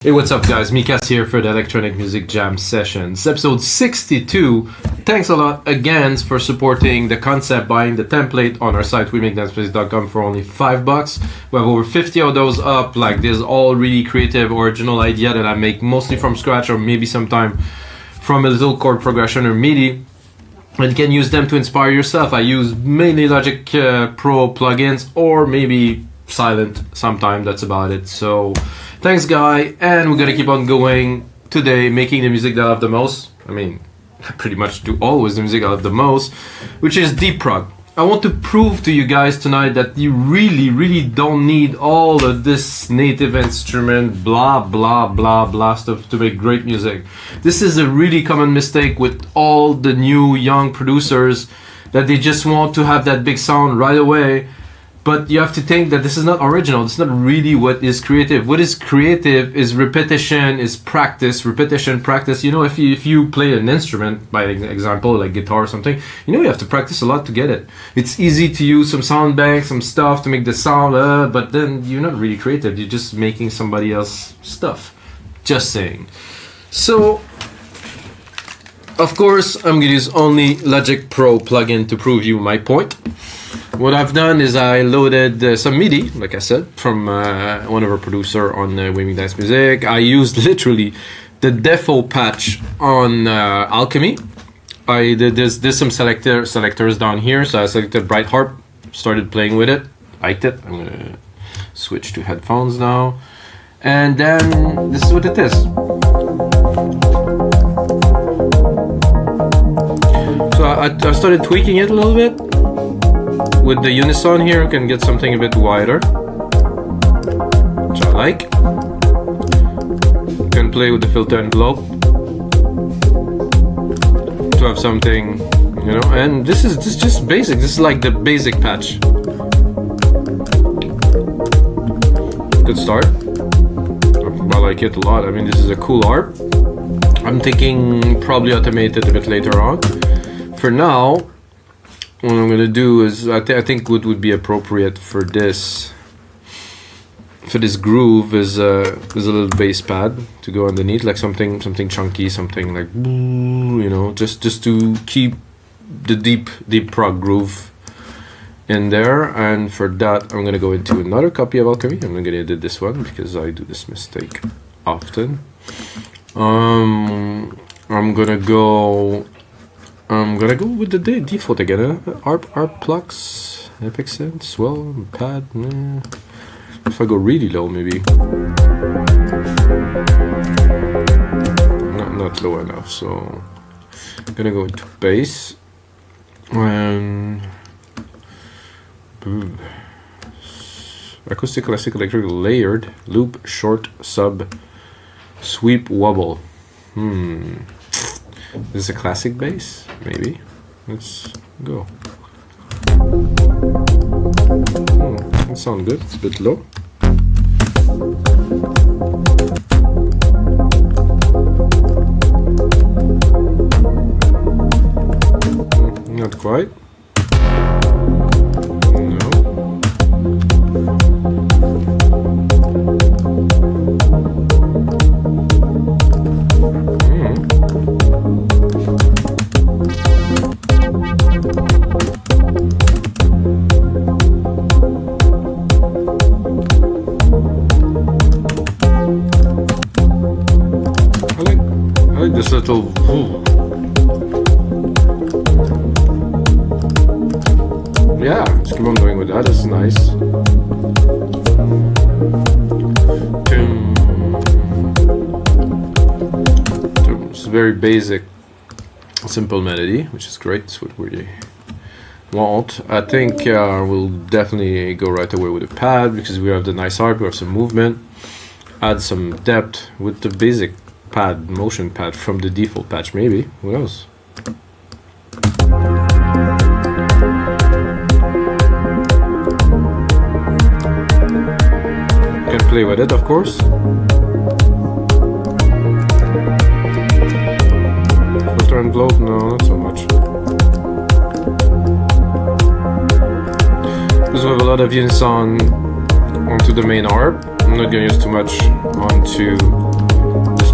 Hey, what's up guys? Mikas here for the Electronic Music Jam Sessions. Episode 62. Thanks a lot again for supporting the concept, buying the template on our site, wemakedanceplace.com for only $5. We have over 50 of those up. Like, there's all really creative, original idea that I make mostly from scratch or maybe sometime from a little chord progression or MIDI. And you can use them to inspire yourself. I use mainly Logic Pro plugins or maybe Silent sometime, that's about it. So thanks guy, and we're gonna keep on going today, making the music that I love the most. I mean, I pretty much do always the music I love the most, which is deep prog. I want to prove to you guys tonight that you really don't need all of this native instrument blah blah stuff to make great music. This is a really common mistake with all the new young producers, that they just want to have that big sound right away. But you have to think that this is not original. It's not really what is creative. What is creative is repetition, is practice, repetition, practice. You know, if you play an instrument, by example, like guitar or something, you know you have to practice a lot to get it. It's easy to use some sound banks, some stuff to make the sound, but then you're not really creative. You're just making somebody else's stuff. Just saying. So, of course, I'm gonna use only Logic Pro plugin to prove you my point. What I've done is I loaded some MIDI, like I said, from one of our producer on Waving Dance Music. I used literally the default patch on Alchemy. There's some selectors down here, so I selected Bright Harp, started playing with it, liked it. I'm gonna switch to headphones now, and then this is what it is. So I started tweaking it a little bit. With the unison here, you can get something a bit wider, which I like. You can play with the filter envelope to have something, you know. And this is just basic. This is like the basic patch. Good start. I like it a lot. I mean, this is a cool harp. I'm thinking probably automate it a bit later on. For now, what I'm gonna do is I think what would be appropriate for this groove is a little bass pad to go underneath, like something chunky, something like, you know, just to keep the deep prog groove in there. And for that, I'm gonna go into another copy of Alchemy. I'm gonna edit this one because I do this mistake often. I'm gonna go with the default again. Arp plucks, epic synth, swell, pad. If I go really low, maybe not low enough. So I'm gonna go into bass and acoustic, classic, electric, layered, loop, short, sub, sweep, wobble. This is a classic bass, maybe. Let's go. That sounds good. It's a bit low. Not quite. This little yeah, let's keep on going with that. It's nice. It's a very basic, simple melody, which is great. It's what we want. I think we'll definitely go right away with a pad because we have the nice harp, we have some movement, add some depth with the basic pad, motion pad from the default patch, maybe. Who knows? Can play with it, of course. Filter and bloat? No, not so much. Because we have a lot of unison onto the main harp. I'm not gonna use too much onto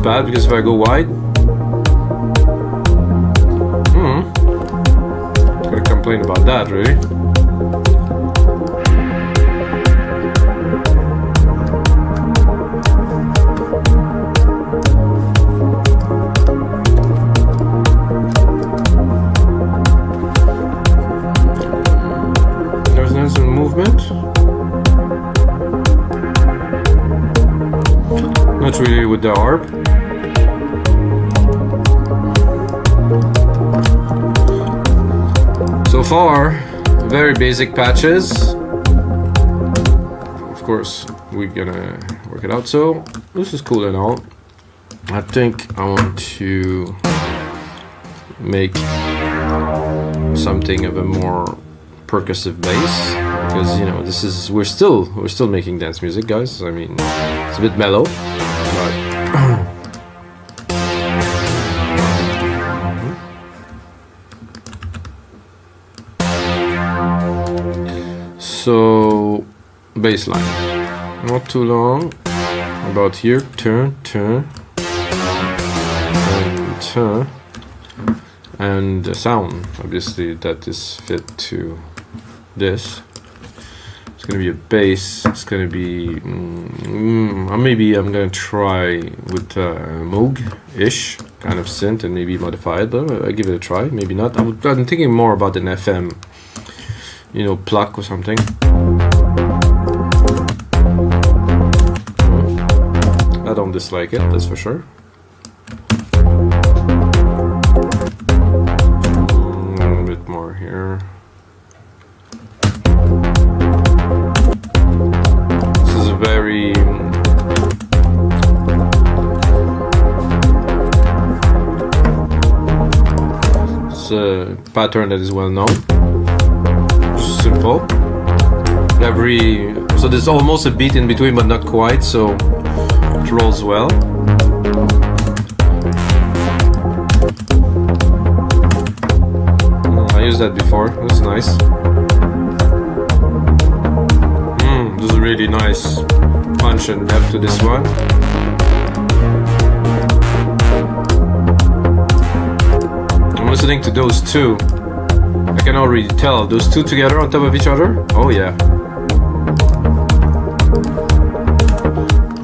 bad because if I go wide, gonna complain about that, really. There's some movement. Not really with the harp. So far, very basic patches. Of course, we're gonna work it out. So this is cool and all. I think I want to make something of a more percussive bass, because you know this is we're still making dance music, guys. I mean, it's a bit mellow, but so bassline, not too long, about here, turn, and the sound, obviously, that is fit to this. It's gonna be a bass. It's gonna be maybe I'm gonna try with Moog-ish kind of synth and maybe modify it, but I give it a try. Maybe not. I'm thinking more about an FM, you know, pluck or something. I don't dislike it, that's for sure. A bit more here. This is a very it's a pattern that is well known. Simple. So there's almost a beat in between, but not quite, so it rolls well. I used that before. That's nice. This is a really nice punch and depth to this one. I'm listening to those two. I can already tell those two together on top of each other. Oh yeah.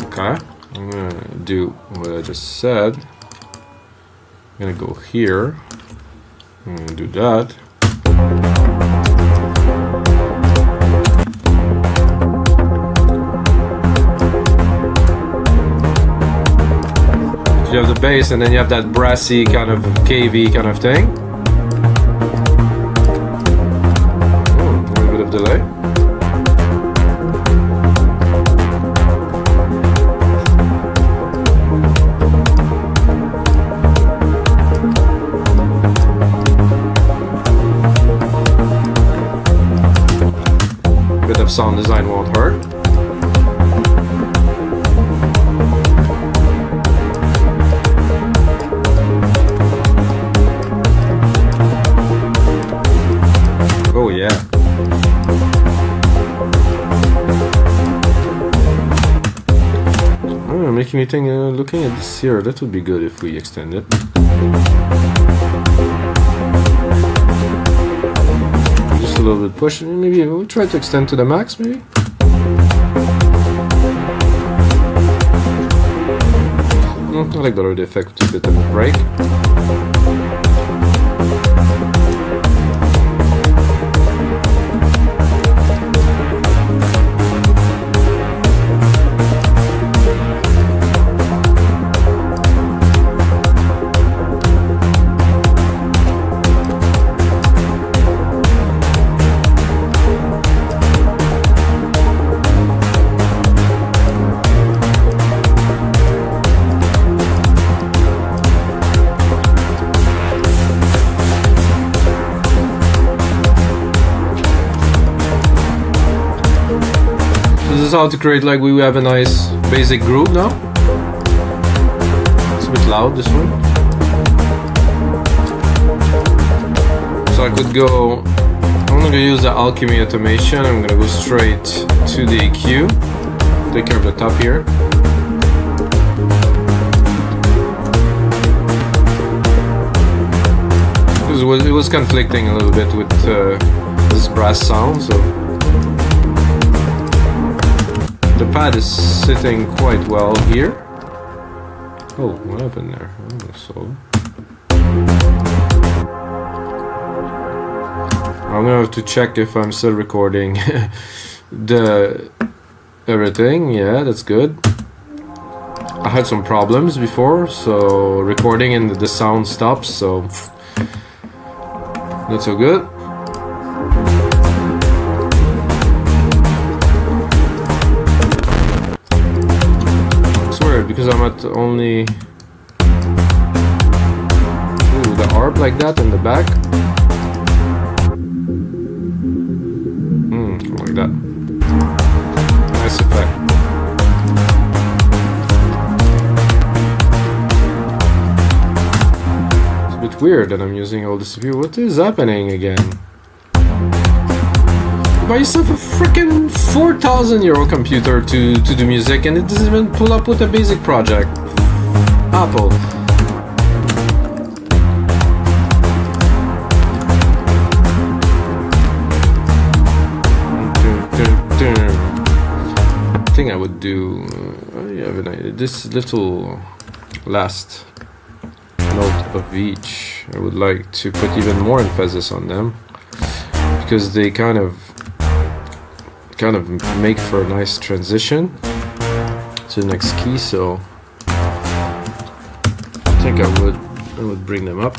Okay, I'm gonna do what I just said. I'm gonna go here. I'm gonna do that. You have the bass and then you have that brassy kind of cavey kind of thing. Delay. Bit of sound design won't hurt. Oh yeah. Making me think, looking at this here, that would be good if we extend it. Just a little bit push, maybe we'll try to extend to the max, maybe? I like the other effect with a bit of a break. This is how to create, like, we have a nice basic groove now. It's a bit loud, this one. So I could go, I'm gonna use the Alchemy automation. I'm gonna go straight to the EQ. Take care of the top here. was conflicting a little bit with this brass sound, so the pad is sitting quite well here. Oh, what happened there? Oh, so I'm gonna have to check if I'm still recording everything. Yeah, that's good. I had some problems before, so recording and the sound stops, so not so good. It's weird because I'm at only the arp like that in the back. Like that. Nice effect. Weird that I'm using all this CPU. What is happening again? You buy yourself a freaking €4,000 computer to do music and it doesn't even pull up with a basic project. Apple. I think I would do this little last note of each. I would like to put even more emphasis on them because they kind of make for a nice transition to the next key. So I think I would bring them up.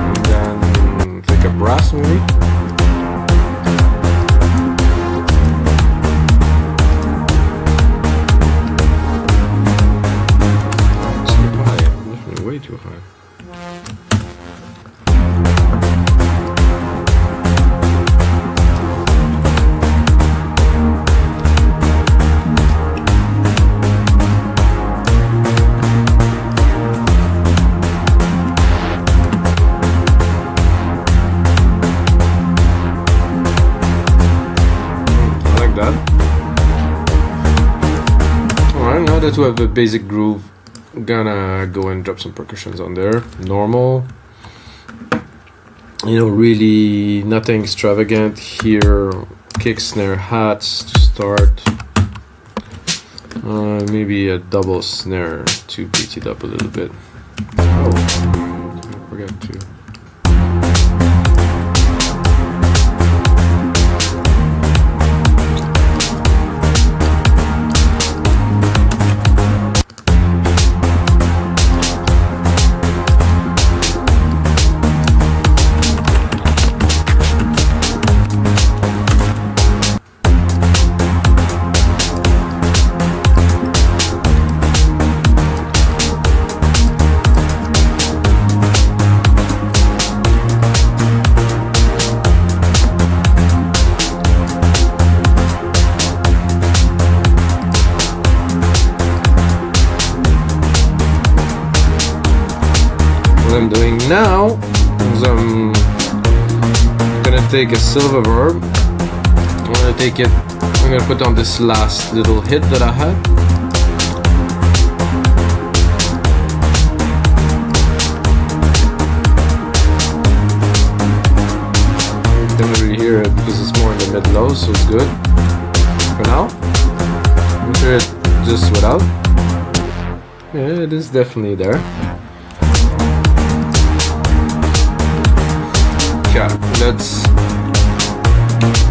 And then take a brass maybe. Too high. I like that. Alright, now that we have a basic groove, gonna go and drop some percussions on there. Normal, really nothing extravagant here. Kick, snare, hats to start. Maybe a double snare to beat it up a little bit. Oh, I forgot to. I'm doing now is I'm gonna take a silver verb. I'm gonna put on this last little hit that I had. Don't really hear it because it's more in the mid-low, so it's good for now. I'm sure it just without. Yeah, it is definitely there. Yeah, let's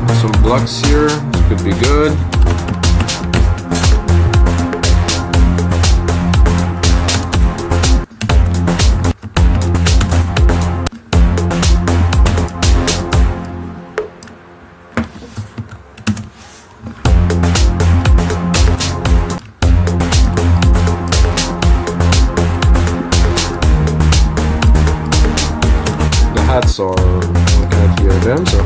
put some blocks here. This could be good. Hats are, I can't hear them, so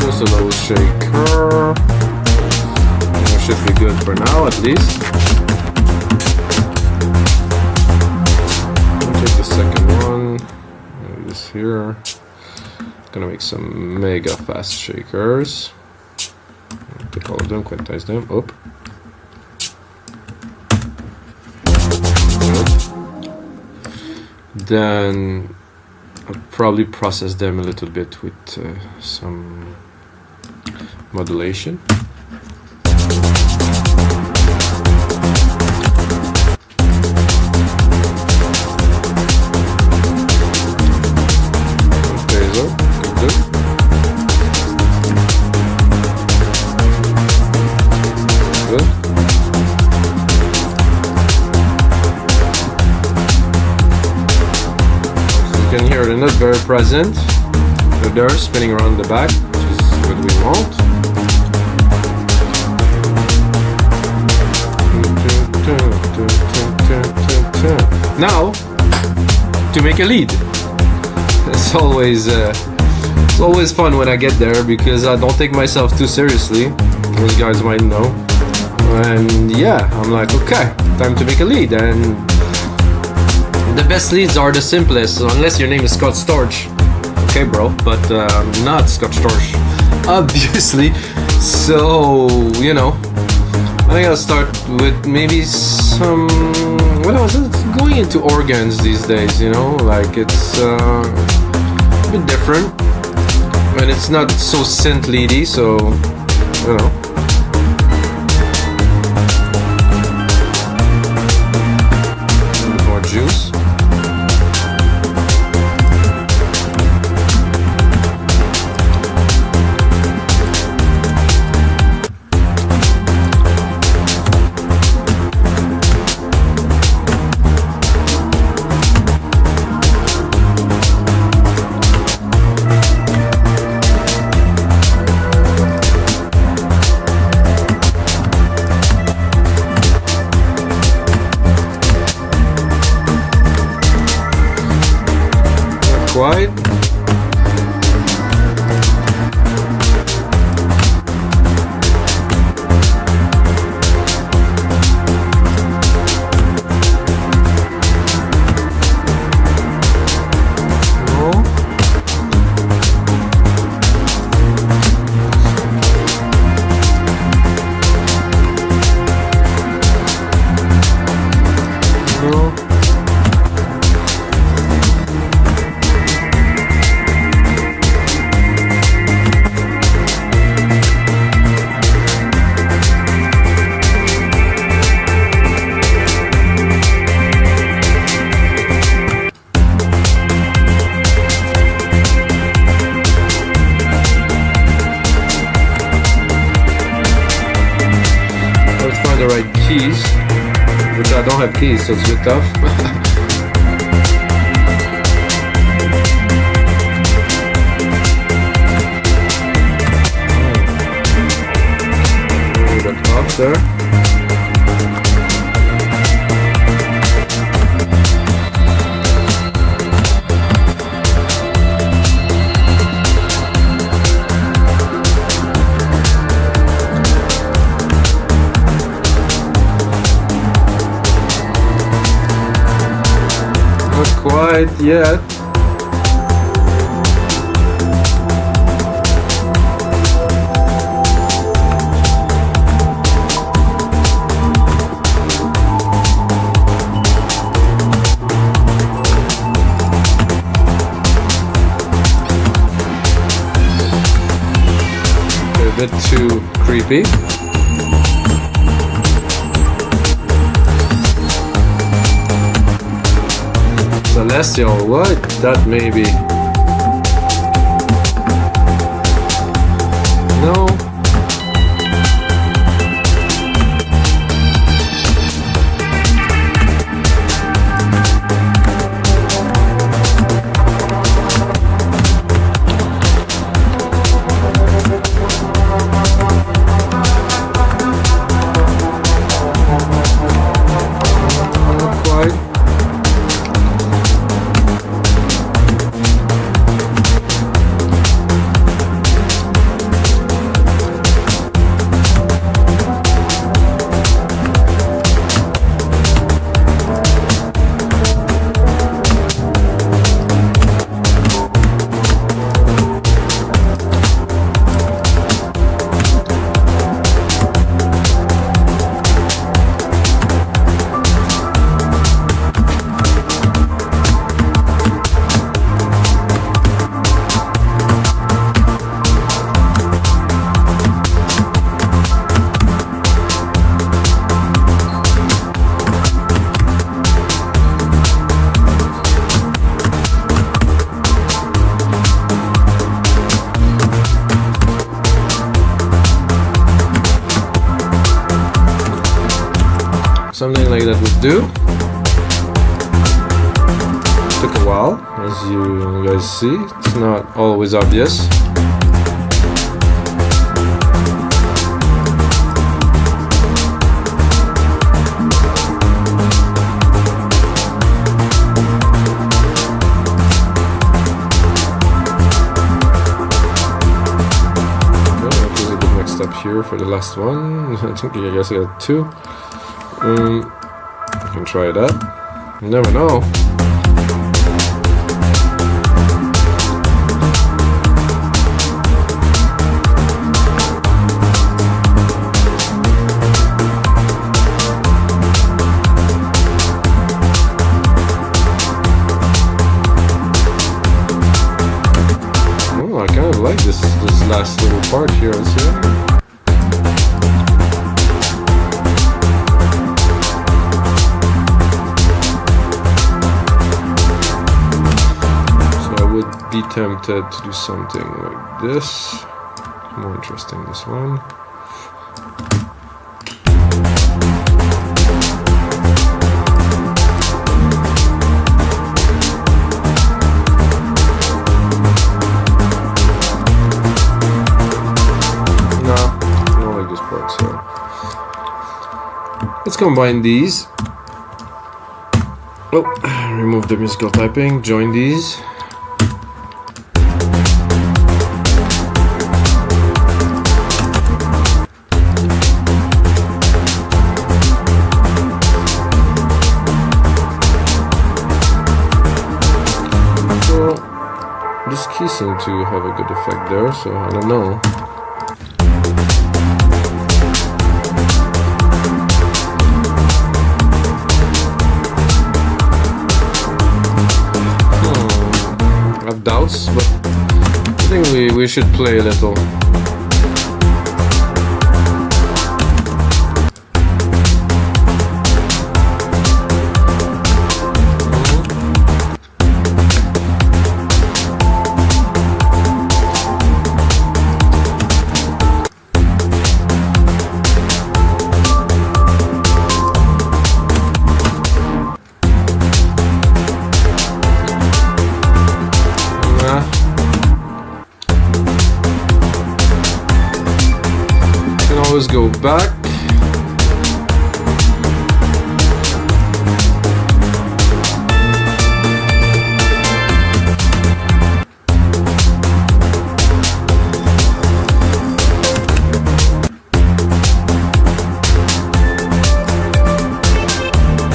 just a little shaker. That should be good for now, at least. I'll take the second one. Maybe this here. Gonna make some mega fast shakers. Pick all of them, quantize them. Up. Then I'll probably process them a little bit with some modulation. They're not very present. They're spinning around the back, which is what we want. Now, to make a lead. It's always fun when I get there because I don't take myself too seriously. Those guys might know. And yeah, I'm like, okay, time to make a lead. And the best leads are the simplest, unless your name is Scott Storch. Okay, bro, but not Scott Storch, obviously. So, you know, I think I'll start with maybe some. What else? It's going into organs these days, you know, like it's a bit different, and it's not so synth leady, so, you know. A bit more juice. Quite. The right keys, which I don't have keys, so it's a bit tough. The top there. Quite yet. A bit too creepy. Celestial, what? That may be. No. something like that would do. Took a while, as you guys see. It's not always obvious. Here for the last one. I guess I got 2. I can try that. You never know. Oh, I kind of like this last little part here. See? Be tempted to do something like this. More interesting, this one. No, I don't like this part, so let's combine these. Oh, remove the musical typing, join these. This key seemed to have a good effect there, so I don't know. I have doubts, but I think we should play a little. Always go back.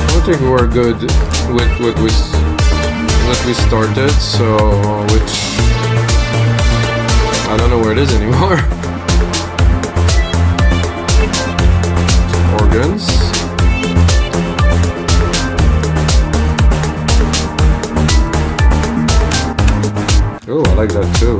I think we're good with what we started, so which I don't know where it is anymore. Organs. Oh, I like that too.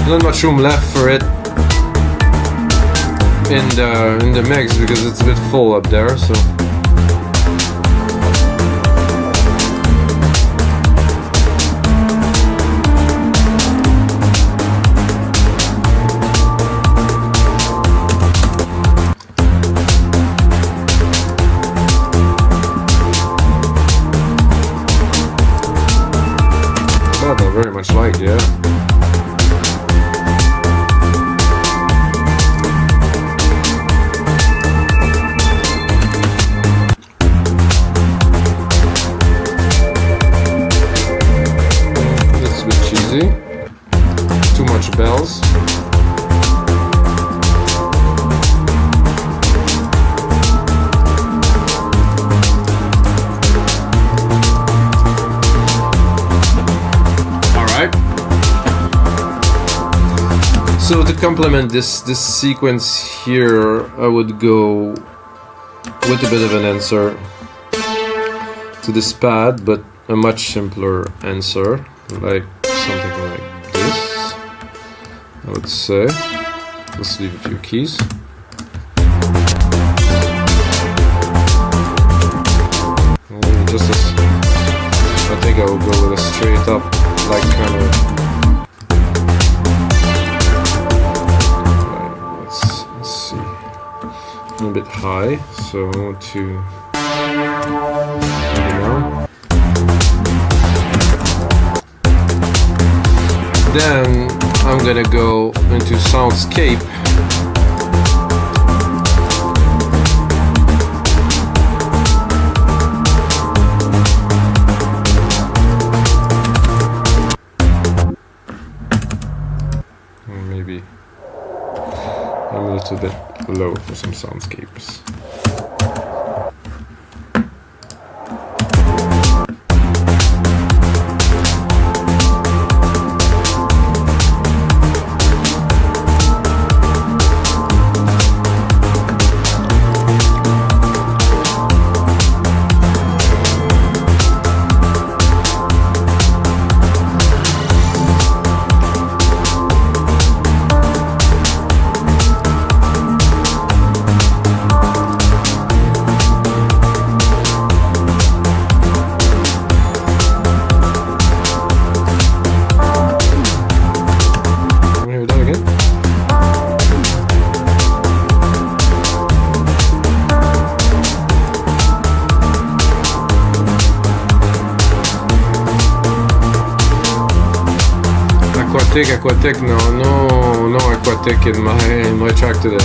Not much room left for it in the mix because it's a bit full up there, so that I very much like, yeah. Too much bells. Alright. So to complement this sequence here, I would go with a bit of an answer to this pad, but a much simpler answer, like something like this, I would say. Let's leave a few keys. Just as, I think I will go with a straight up, like kind of. Right, let's see. A little bit high, so I want to. Then I'm gonna go into soundscape. Maybe I'm a little bit low for some soundscapes. Aquatic, no aquatic in my track today.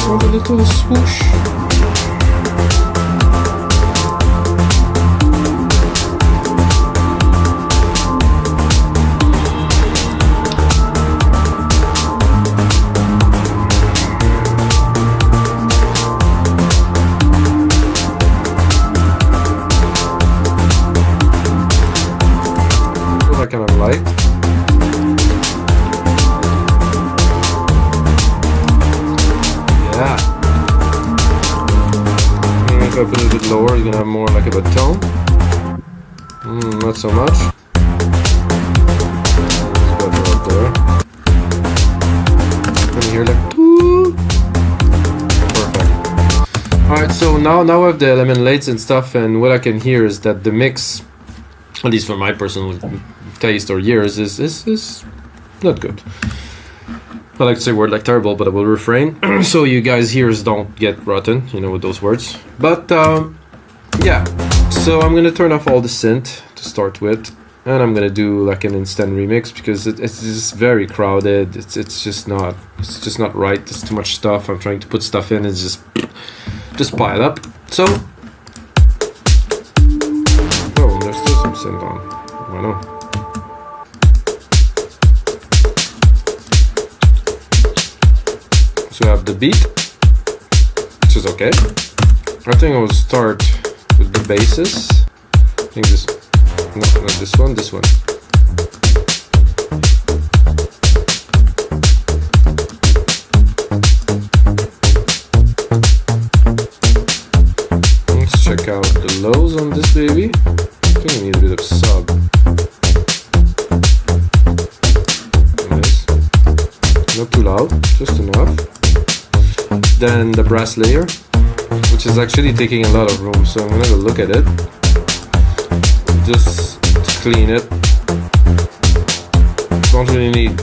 Oh, a little swoosh. Kind of light. Yeah. If I put it a bit lower, it's gonna have more like a tone. Not so much. It's better up there. Can you hear like doo? Perfect. Alright, so now I have the element lights and stuff, and what I can hear is that the mix, at least for my personal taste or years, is not good. I like to say word like terrible, but I will refrain. So you guys ears don't get rotten, you know, with those words. But yeah, so I'm gonna turn off all the synth to start with, and I'm gonna do like an instant remix because it's just very crowded. It's just not right. There's too much stuff. I'm trying to put stuff in. It's just pile up. So there's still some synth on. I know. So I have the beat, which is okay. I think I will start with the basses. I think this, no, not this one, this one. Let's check out the lows on this baby. I think I need a bit of sub. Nice. Not too loud, just enough. Then the brass layer, which is actually taking a lot of room, so I'm gonna have a look at it just to clean it. Don't really need,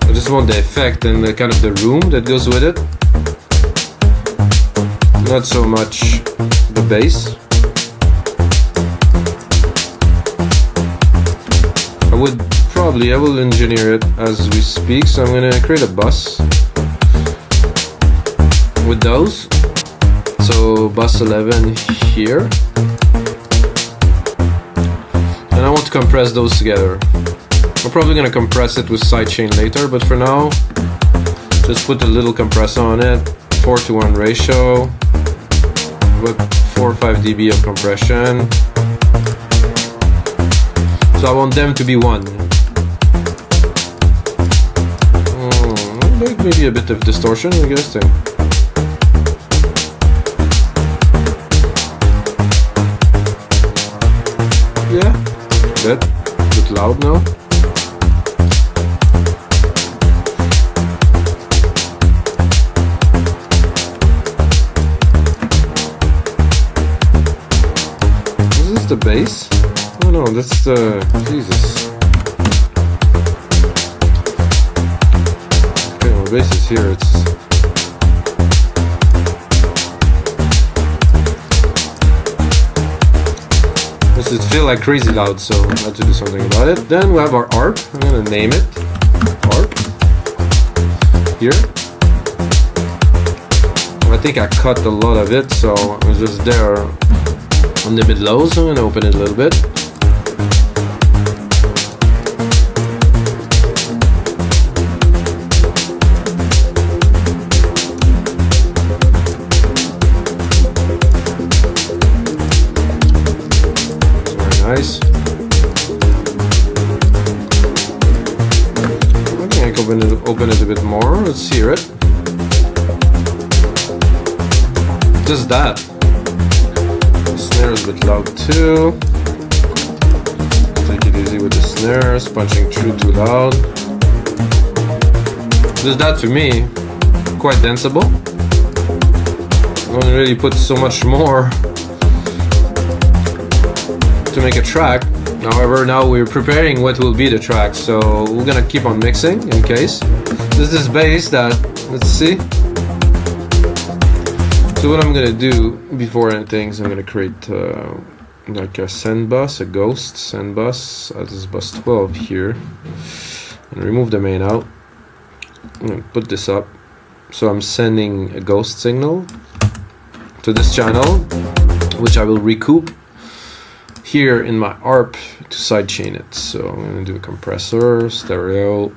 I just want the effect and the kind of the room that goes with it, not so much the bass. I will engineer it as we speak, so I'm gonna create a bus with those. So bus 11 here, and I want to compress those together. I'm probably gonna compress it with sidechain later, but for now just put a little compressor on it, 4:1 ratio with 4 or 5 dB of compression. So I want them to be one. Like maybe a bit of distortion, I guess. Then. Yeah, a bit loud now. Is this the bass? Oh no, that's the... Jesus. Okay, well, the bass is here, it's... It feels like crazy loud, so I had to do something about it. Then we have our arp. I'm gonna name it arp here. I think I cut a lot of it, so it was just there on the mid low. So I'm gonna open it a little bit. Nice. I think I can open it a bit more. Let's hear it. Just that. The snare is a bit loud too. Take it easy with the snares, punching through too loud. Just that to me, quite danceable. I don't really put so much more to make a track. However, now we're preparing what will be the track, so we're gonna keep on mixing in case. There's this bass that, let's see. So what I'm gonna do before anything is I'm gonna create like a send bus, a ghost send bus. This is bus 12 here, and remove the main out. I'm gonna put this up, so I'm sending a ghost signal to this channel, which I will recoup here in my arp to sidechain it. So I'm gonna do a compressor, stereo,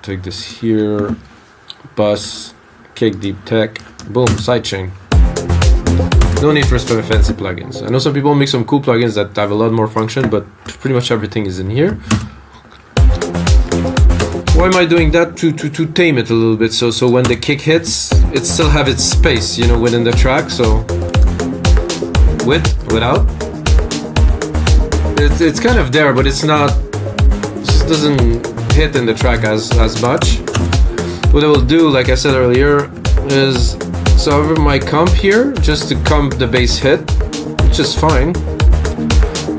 take this here, bus, kick, deep tech, boom, sidechain. No need for fancy plugins. I know some people make some cool plugins that have a lot more function, but pretty much everything is in here. Why am I doing that? To tame it a little bit, so when the kick hits, it still have its space, you know, within the track. So without. It's kind of there, but it's not. It just doesn't hit in the track as much. What I will do, like I said earlier, is so over my comp here, just to comp the bass hit, which is fine.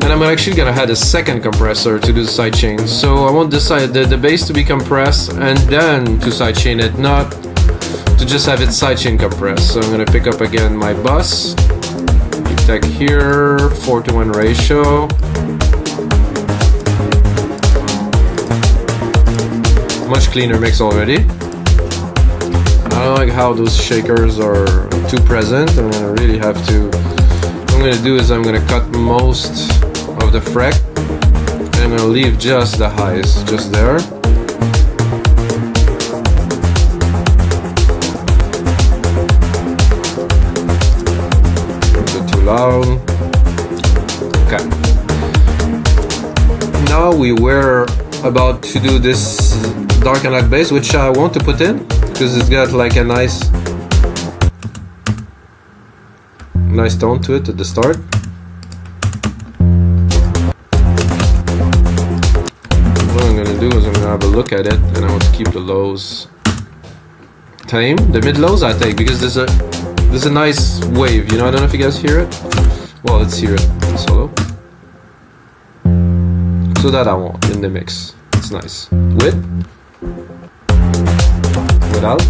And I'm actually gonna add a second compressor to do the sidechain. So I want the bass to be compressed and then to sidechain it, not to just have it sidechain compressed. So I'm gonna pick up again my bus, tech here, 4:1 ratio. Much cleaner mix already. I don't like how those shakers are too present. I'm gonna really have to. What I'm gonna do is I'm gonna cut most of the freq and I'm gonna leave just the highs, just there. A bit too loud. Okay. Now we were about to do this dark and light bass, which I want to put in because it's got like a nice tone to it at the start. What I'm gonna do is I'm gonna have a look at it, and I want to keep the lows tame. The mid lows I take because there's a nice wave, you know. I don't know if you guys hear it. Well, let's hear it solo. So that I want in the mix. It's nice. Without.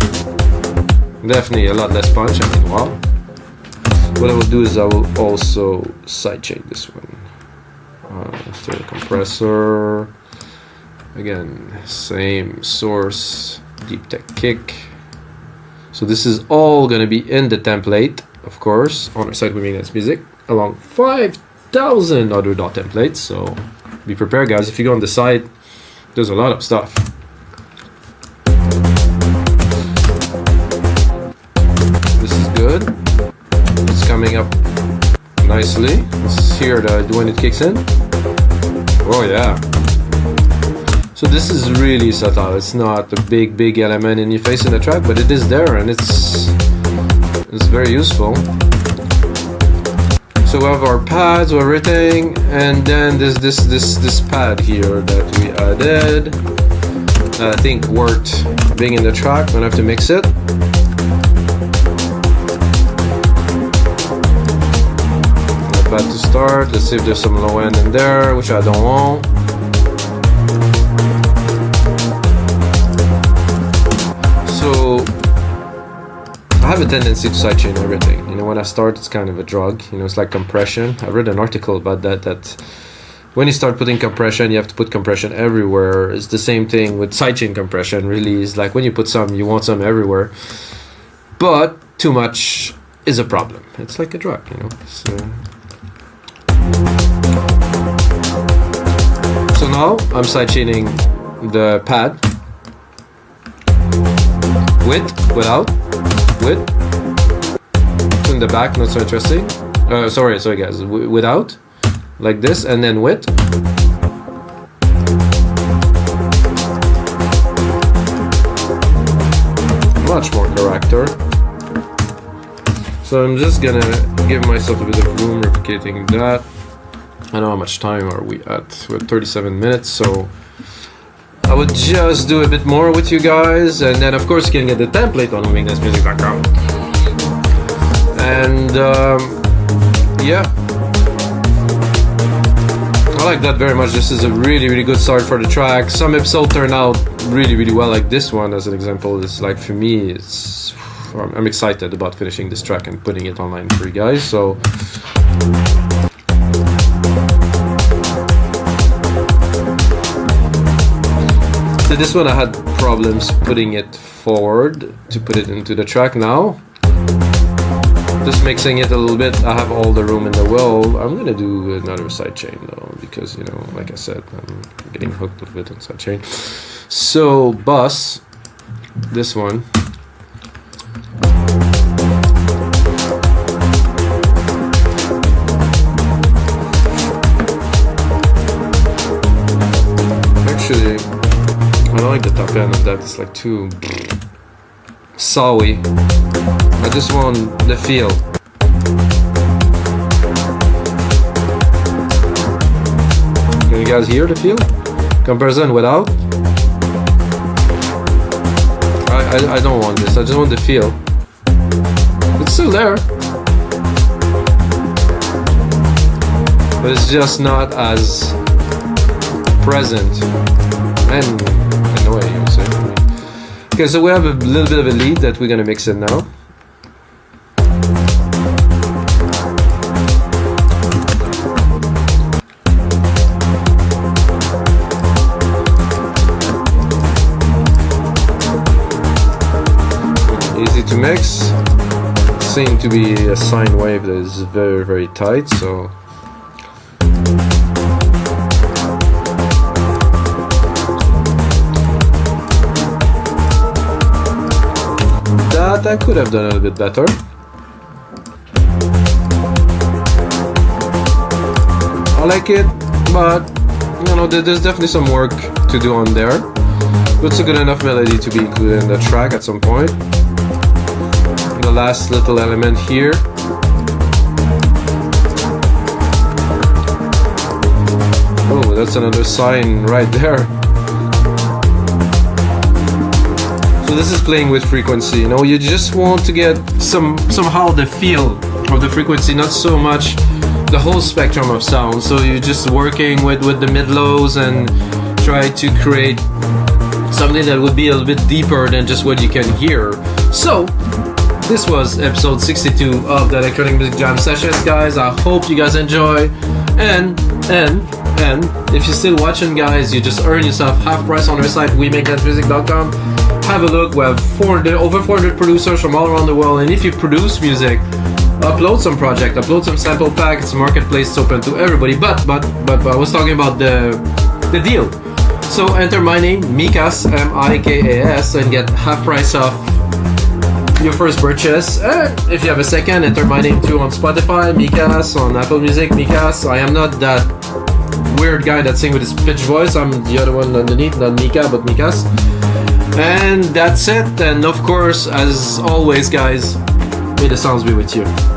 Definitely a lot less punch. I mean, wow. What I will do is I will also sidechain this one. Stereo compressor. Again, same source, deep tech kick. So this is all gonna be in the template, of course, on our site We Make Dance Music, along 5,000 other dot templates. So be prepared, guys. If you go on the site, there's a lot of stuff. This is good. It's coming up nicely. Let's hear when it kicks in. Oh yeah. So this is really subtle. It's not a big element in your face in the track, but it is there, and it's very useful. So we have our pads, everything, and then there's this pad here that we added. I think worked being in the track. Gonna have to mix it. Not bad to start. Let's see if there's some low end in there, which I don't want. So I have a tendency to sidechain everything. You know, when I start, it's kind of a drug. You know, it's like compression. I read an article about that when you start putting compression, you have to put compression everywhere. It's the same thing with sidechain compression, really. It's like when you put some, you want some everywhere. But too much is a problem. It's like a drug, you know. So now I'm sidechaining the pad. With, without, with. In the back, not so interesting. Sorry guys, without. Like this, and then with. Much more character. So I'm just gonna give myself a bit of room replicating that. I don't know how much time are we at. We're at 37 minutes, so I would just do a bit more with you guys, and then of course you can get the template on wingdansmusic.com. And yeah. I like that very much. This is a really good start for the track. Some episodes turn out really well, like this one as an example. It's like, for me, I'm excited about finishing this track and putting it online for you guys. So this one I had problems putting it forward to put it into the track. Now just mixing it a little bit, I have all the room in the world. I'm gonna do another sidechain though, because, you know, like I said, I'm getting hooked a little bit on sidechain. So bus, this one. Actually, I don't like the top end of that. It's like too sawy. I just want the feel. Can you guys hear the feel? Comparison without? I don't want this. I just want the feel. It's still there, but it's just not as present. And in a way, you say. Okay, so we have a little bit of a lead that we're gonna mix in now. Easy to mix. Seems to be a sine wave that is very tight, so that I could have done a little bit better. I like it, but you know, there's definitely some work to do on there. But it's a good enough melody to be included in the track at some point. The last little element here. Oh, that's another sign right there. So this is playing with frequency. You know, you just want to get somehow the feel of the frequency, not so much the whole spectrum of sound. So you're just working with the mid-lows and try to create something that would be a little bit deeper than just what you can hear. So this was episode 62 of the Electronic Music Jam Sessions, guys. I hope you guys enjoy. And if you're still watching, guys, you just earn yourself half price on our site, wemakethatmusic.com. Have a look. We have over 400 producers from all around the world. And if you produce music, upload some project, upload some sample pack. It's a marketplace, it's open to everybody. But I was talking about the deal. So enter my name, Mikas, M-I-K-A-S, and get half price off your first purchase. If you have a second, enter my name too on Spotify, Mikas, on Apple Music, Mikas. I am not that weird guy that sings with his pitch voice. I'm the other one underneath, not Mika, but Mikas. And that's it. And of course, as always, guys, may the sounds be with you.